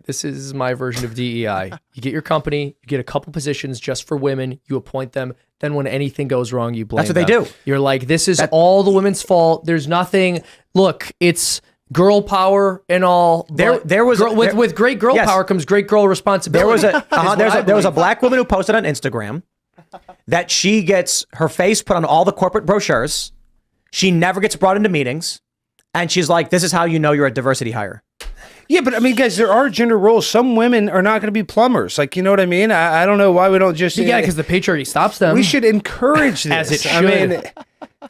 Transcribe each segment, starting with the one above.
This is my version of DEI. You get your company, you get a couple positions just for women, you appoint them. Then when anything goes wrong, you blame That's what they them. do. You're like, this is all the women's fault. There's nothing. Look, it's girl power and all. With great girl power comes great girl responsibility. There was a black woman who posted on Instagram that she gets her face put on all the corporate brochures. She never gets brought into meetings. And she's like, this is how you know you're a diversity hire. Yeah, but I mean, guys, there are gender roles. Some women are not going to be plumbers. Like, you know what I mean? I don't know why we don't just... Yeah, because the patriarchy stops them. We should encourage this. As it should. I mean...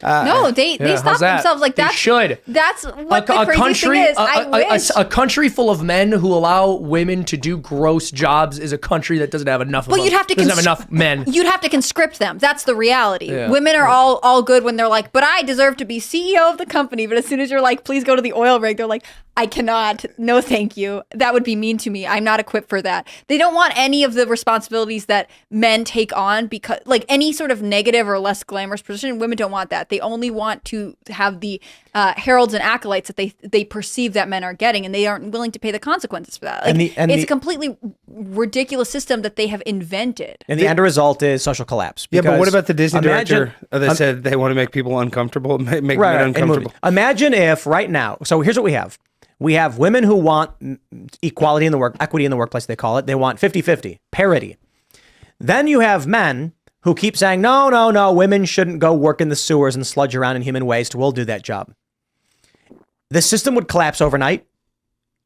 no, they stop themselves like that. They should. That's what the crazy thing is. I wish. A country full of men who allow women to do gross jobs is a country that doesn't have enough of them. You'd have to doesn't have enough men. You'd have to conscript them. That's the reality. Yeah. Women are all good when they're like, but I deserve to be CEO of the company. But as soon as you're like, please go to the oil rig, they're like, I cannot. No, thank you. That would be mean to me. I'm not equipped for that. They don't want any of the responsibilities that men take on, because like any sort of negative or less glamorous position, women don't want that. They only want to have the heralds and acolytes that they perceive that men are getting, and they aren't willing to pay the consequences for that. Like, it's a completely ridiculous system that they have invented. And the end result is social collapse. Yeah, but what about the Disney director that said they want to make people uncomfortable, make men uncomfortable? Imagine if right now, so here's what we have. We have women who want equality in the work, equity in the workplace, they call it. They want 50-50, parity. Then you have men who keep saying, no, women shouldn't go work in the sewers and sludge around in human waste. We'll do that job. The system would collapse overnight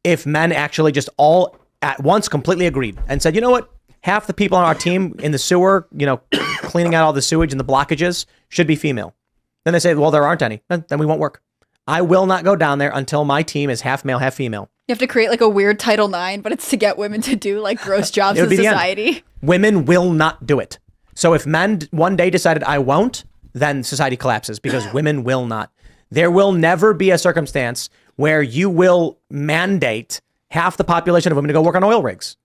if men actually just all at once completely agreed and said, you know what? Half the people on our team in the sewer, cleaning out all the sewage and the blockages should be female. Then they say, well, there aren't any. Then we won't work. I will not go down there until my team is half male, half female. You have to create like a weird Title IX, but it's to get women to do like gross jobs in society. Women will not do it. So if men one day decided I won't, then society collapses because women will not. There will never be a circumstance where you will mandate half the population of women to go work on oil rigs.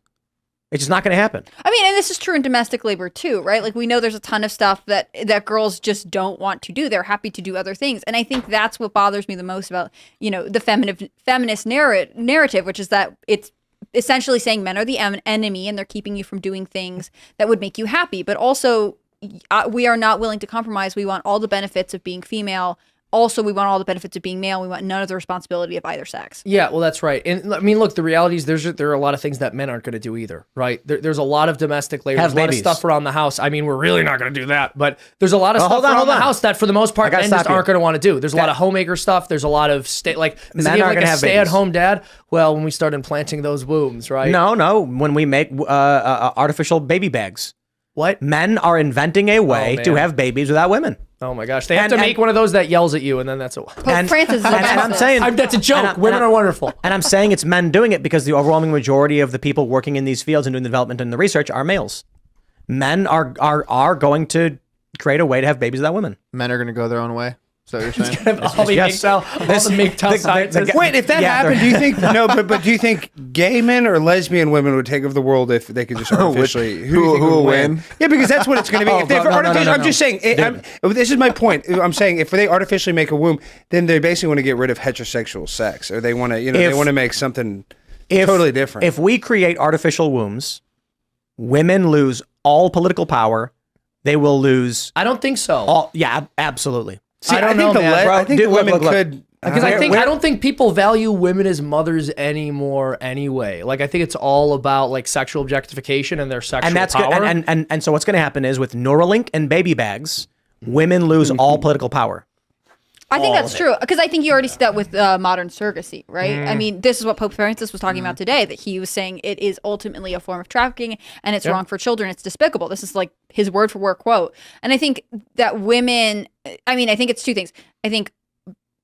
It's just not going to happen. I mean, and this is true in domestic labor too, right? Like we know there's a ton of stuff that girls just don't want to do. They're happy to do other things. And I think that's what bothers me the most about, the feminist narrative, which is that it's essentially saying men are the enemy and they're keeping you from doing things that would make you happy. But also, we are not willing to compromise. We want all the benefits of being female. Also, we want all the benefits of being male. We want none of the responsibility of either sex. Yeah, well, that's right. And I mean, look, the reality is there are a lot of things that men aren't going to do either, right? There's a lot of domestic labor. There's a lot of stuff around the house. I mean, we're really not going to do that. But there's a lot of stuff around the house that, for the most part, men just aren't going to want to do. There's a lot of homemaker stuff. There's a lot of men aren't going to have stay-at-home dad. Well, when we start implanting those wombs, right? No. When we make artificial baby bags. What? Men are inventing a way to have babies without women. Oh my gosh! They have to make one of those that yells at you, and then that's a. And Francis is and I'm saying that's a joke. Women are wonderful, and I'm saying it's men doing it because the overwhelming majority of the people working in these fields and doing the development and the research are males. Men are going to create a way to have babies without women. Men are going to go their own way. Is that what you're saying? Wait, if that happened, do you think but do you think gay men or lesbian women would take over the world if they could just artificially who will win? Yeah, because that's what it's going to be. I'm just saying. This is my point. I'm saying if they artificially make a womb, then they basically want to get rid of heterosexual sex, or they want to, they want to make something totally different. If we create artificial wombs, women lose all political power. They will lose. I don't think so. Absolutely. See, I think the women could. Because I don't think people value women as mothers anymore anyway. Like, I think it's all about like sexual objectification and their sexual power. And so what's going to happen is with Neuralink and baby bags, women lose all political power. I think that's true, because I think you already see that with modern surrogacy, right? I mean, this is what Pope Francis was talking about today, that he was saying it is ultimately a form of trafficking and it's wrong for children. It's despicable. This is like his word for word quote. And I think that women, I think it's two things. I think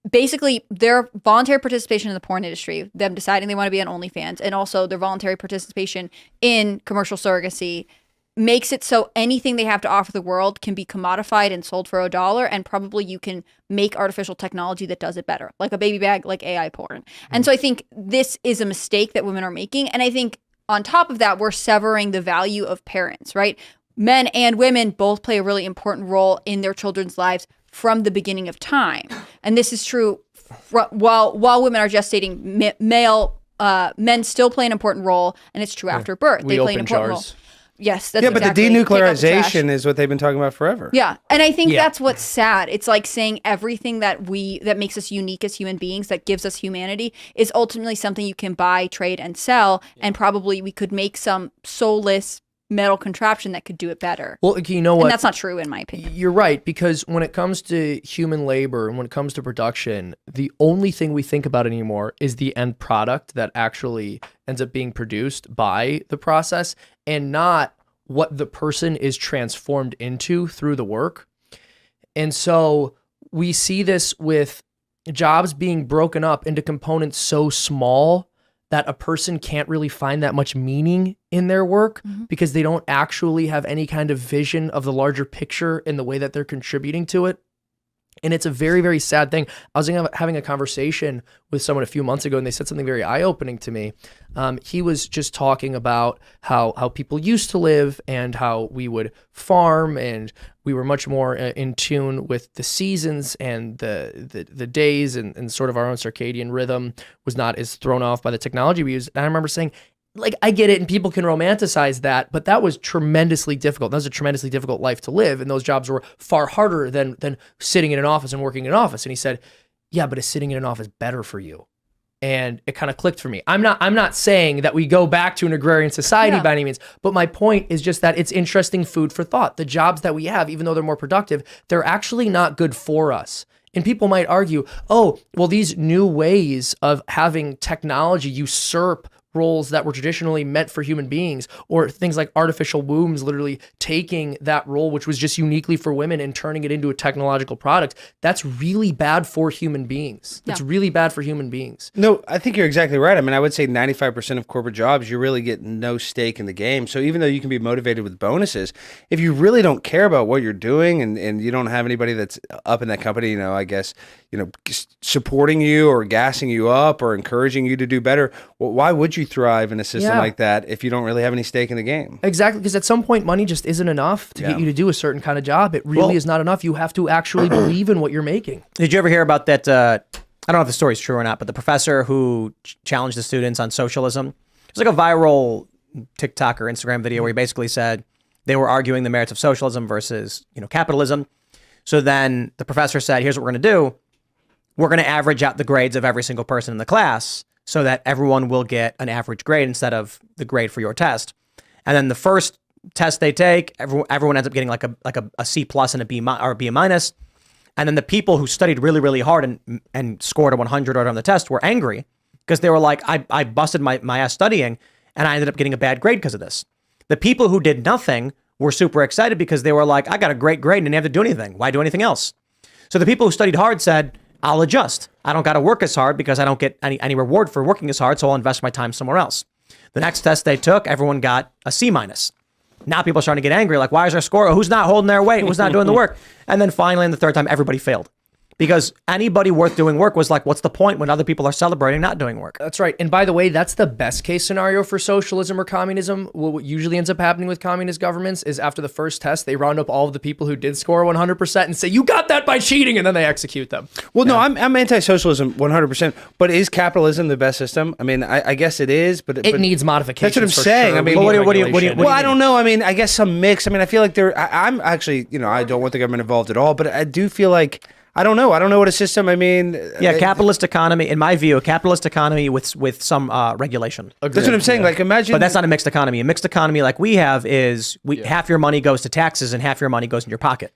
basically their voluntary participation in the porn industry, them deciding they want to be on OnlyFans, and also their voluntary participation in commercial surrogacy makes it so anything they have to offer the world can be commodified and sold for $1, and probably you can make artificial technology that does it better, like a baby bag, like AI porn. And so I think this is a mistake that women are making. And I think on top of that, we're severing the value of parents, right? Men and women both play a really important role in their children's lives from the beginning of time. And this is true while women are gestating, male men still play an important role, and it's true after birth. They play an important role. Yes, that's but exactly. the denuclearization is what they've been talking about forever. Yeah, and I think that's what's sad. It's like saying everything that makes us unique as human beings, that gives us humanity, is ultimately something you can buy, trade, and sell, and probably we could make some soulless metal contraption that could do it better. Well, you know what? And that's not true in my opinion. You're right, because when it comes to human labor and when it comes to production, the only thing we think about anymore is the end product that actually ends up being produced by the process, and not what the person is transformed into through the work. And so we see this with jobs being broken up into components so small that a person can't really find that much meaning in their work because they don't actually have any kind of vision of the larger picture in the way that they're contributing to it. And it's a very, very sad thing. I was having a conversation with someone a few months ago, and they said something very eye-opening to me. He was just talking about how people used to live and how we would farm, and we were much more in tune with the seasons and the days, and sort of our own circadian rhythm was not as thrown off by the technology we use. And I remember saying, like, I get it, and people can romanticize that, but that was tremendously difficult. That was a tremendously difficult life to live, and those jobs were far harder than sitting in an office and working in an office. And he said, yeah, but is sitting in an office better for you? And it kind of clicked for me. I'm not saying that we go back to an agrarian society by any means, but my point is just that it's interesting food for thought. The jobs that we have, even though they're more productive, they're actually not good for us. And people might argue, oh, well, these new ways of having technology usurp roles that were traditionally meant for human beings, or things like artificial wombs literally taking that role, which was just uniquely for women, and turning it into a technological product. That's really bad for human beings. That's really bad for human beings. No, I think you're exactly right. I mean, I would say 95% of corporate jobs, you really get no stake in the game. So even though you can be motivated with bonuses, if you really don't care about what you're doing, and you don't have anybody that's up in that company, I guess, supporting you or gassing you up or encouraging you to do better, well, why would you thrive in a system like that if you don't really have any stake in the game? Exactly, because at some point money just isn't enough to get you to do a certain kind of job. It really is not enough. You have to actually believe in what you're making. Did you ever hear about that? I don't know if the story's true or not, but the professor who challenged the students on socialism, it was like a viral TikTok or Instagram video where he basically said they were arguing the merits of socialism versus capitalism. So then the professor said, here's what we're going to do. We're going to average out the grades of every single person in the class so that everyone will get an average grade instead of the grade for your test. And then the first test they take, everyone ends up getting like a C plus and a B or a B minus. And then the people who studied really, really hard and scored a 100 on the test were angry because they were like, I busted my ass studying and I ended up getting a bad grade because of this. The people who did nothing were super excited because they were like, I got a great grade and didn't have to do anything. Why do anything else? So the people who studied hard said, I'll adjust. I don't got to work as hard because I don't get any reward for working as hard, so I'll invest my time somewhere else. The next test they took, everyone got a C minus. Now people are starting to get angry, like, why is our score? Who's not holding their weight? Who's not doing the work? And then finally, in the third time, everybody failed. Because anybody worth doing work was like, what's the point when other people are celebrating not doing work? That's right. And by the way, that's the best case scenario for socialism or communism. What usually ends up happening with communist governments is after the first test, they round up all of the people who did score 100% and say, you got that by cheating, and then they execute them. Well, no, I'm anti-socialism 100%, but is capitalism the best system? I mean, I guess it is, but it needs modifications. That's what I'm saying. Sure. I mean, what do you well, I don't know. I mean, I guess some mix. I mean, I feel like I'm actually, I don't want the government involved at all, but I do feel like, I don't know what a system, I mean. Yeah, capitalist economy, in my view, a capitalist economy with some regulation. That's what I'm saying. Like, imagine. But that's not a mixed economy. A mixed economy like we have is half your money goes to taxes and half your money goes in your pocket.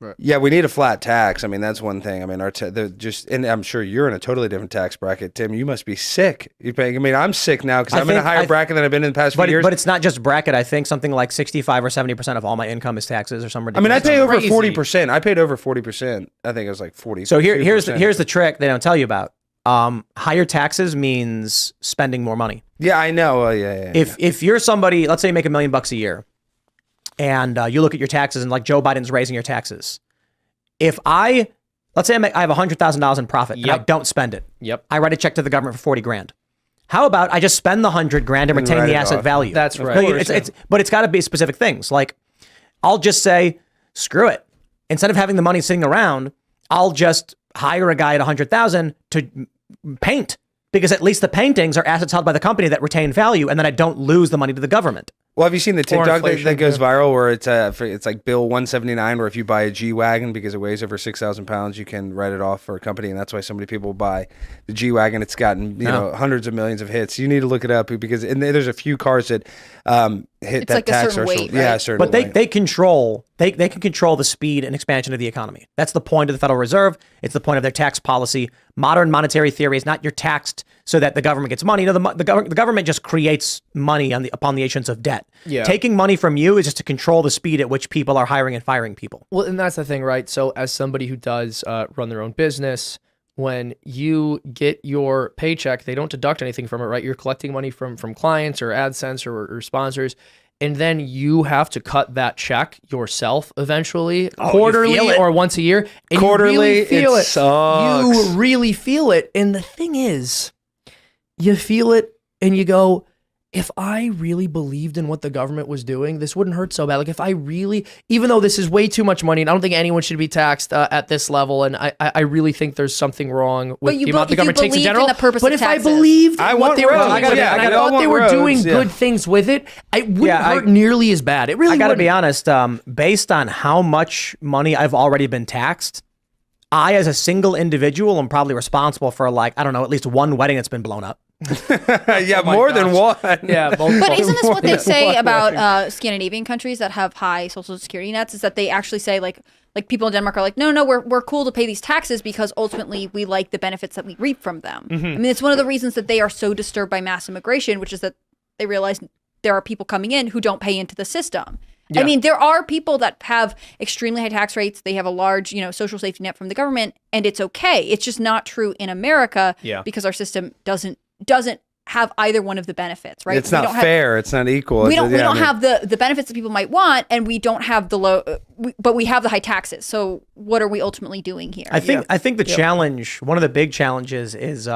Right. Yeah, we need a flat tax. I mean, that's one thing. I mean, and I'm sure you're in a totally different tax bracket, Tim. You must be sick. I'm sick now because I'm in a higher bracket than I've been in the past few years. But it's not just bracket. I think something like 65 or 70% of all my income is taxes or some ridiculous. I mean, I pay over 40%. I paid over 40%. I think it was like 40. So here's the trick they don't tell you about. Higher taxes means spending more money. Yeah, I know. If you're somebody, let's say you make $1 million a year, and you look at your taxes and like Joe Biden's raising your taxes. Let's say I have $100,000 in profit and I don't spend it. Yep. I write a check to the government for $40,000. How about I just spend the $100,000 and retain the asset value? That's right. But it's got to be specific things. Like I'll just say, screw it. Instead of having the money sitting around, I'll just hire a guy at $100,000 to paint. because at least the paintings are assets held by the company that retain value, and then I don't lose the money to the government. Well, have you seen the TikTok that goes viral where it's like Bill 179, where if you buy a G-Wagon because it weighs over 6,000 pounds, you can write it off for a company, and that's why so many people buy the G-Wagon. It's gotten hundreds of millions of hits. You need to look it up because there's a few cars that hit that like tax a certain weight, right? Yeah, a certain but weight. they can control the speed and expansion of the economy. That's the point of the Federal Reserve. It's the point of their tax policy. Modern monetary theory is not you're taxed so that the government gets money. No, the government just creates money upon the issuance of debt. Yeah. Taking money from you is just to control the speed at which people are hiring and firing people. Well, and that's the thing, right? So as somebody who does run their own business, when you get your paycheck, they don't deduct anything from it, right? You're collecting money from clients or AdSense or sponsors, and then you have to cut that check yourself eventually, quarterly or once a year. And Quarterly, you really feel it it. sucks. You really feel it. And the thing is, you feel it and you go, if I really believed in what the government was doing, this wouldn't hurt so bad. Like if I really, even though this is way too much money, and I don't think anyone should be taxed at this level, and I really think there's something wrong with the amount the government takes in general. But if I believed what they were doing, and I thought they were doing good things with it, it wouldn't hurt nearly as bad. It really I got to be honest, based on how much money I've already been taxed, I, as a single individual, am probably responsible for at least one wedding that's been blown up. Yeah, more than one. Yeah, but isn't this what they say about Scandinavian countries that have high social security nets? Is that they actually say like people in Denmark are like, no, we're cool to pay these taxes because ultimately we like the benefits that we reap from them. Mm-hmm. I mean, it's one of the reasons that they are so disturbed by mass immigration, which is that they realize there are people coming in who don't pay into the system. Yeah. I mean, there are people that have extremely high tax rates. They have a large, social safety net from the government, and it's okay. It's just not true in America because our system doesn't have either one of the benefits, right? It's not fair. It's not equal. We don't have the benefits that people might want, and we don't have the low, but we have the high taxes. So what are we ultimately doing here? I think the challenge, one of the big challenges is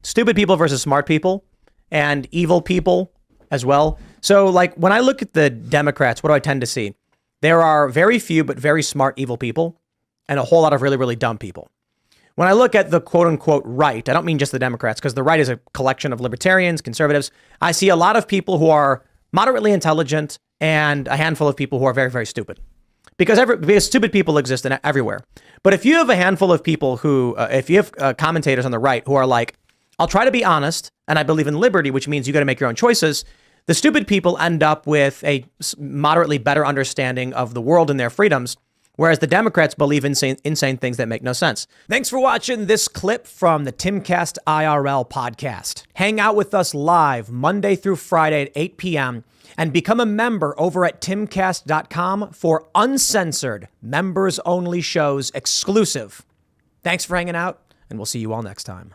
stupid people versus smart people and evil people as well. So like when I look at the Democrats, what do I tend to see? There are very few but very smart evil people and a whole lot of really, really dumb people. When I look at the quote unquote right, I don't mean just the Democrats, because the right is a collection of libertarians, conservatives. I see a lot of people who are moderately intelligent and a handful of people who are very, very stupid. Because stupid people exist everywhere. But if you have a handful of people who, if you have commentators on the right who are like, I'll try to be honest, and I believe in liberty, which means you got to make your own choices, the stupid people end up with a moderately better understanding of the world and their freedoms, whereas the Democrats believe in insane things that make no sense. Thanks for watching this clip from the Timcast IRL podcast. Hang out with us live Monday through Friday at 8 p.m. and become a member over at timcast.com for uncensored, members-only shows exclusive. Thanks for hanging out, and we'll see you all next time.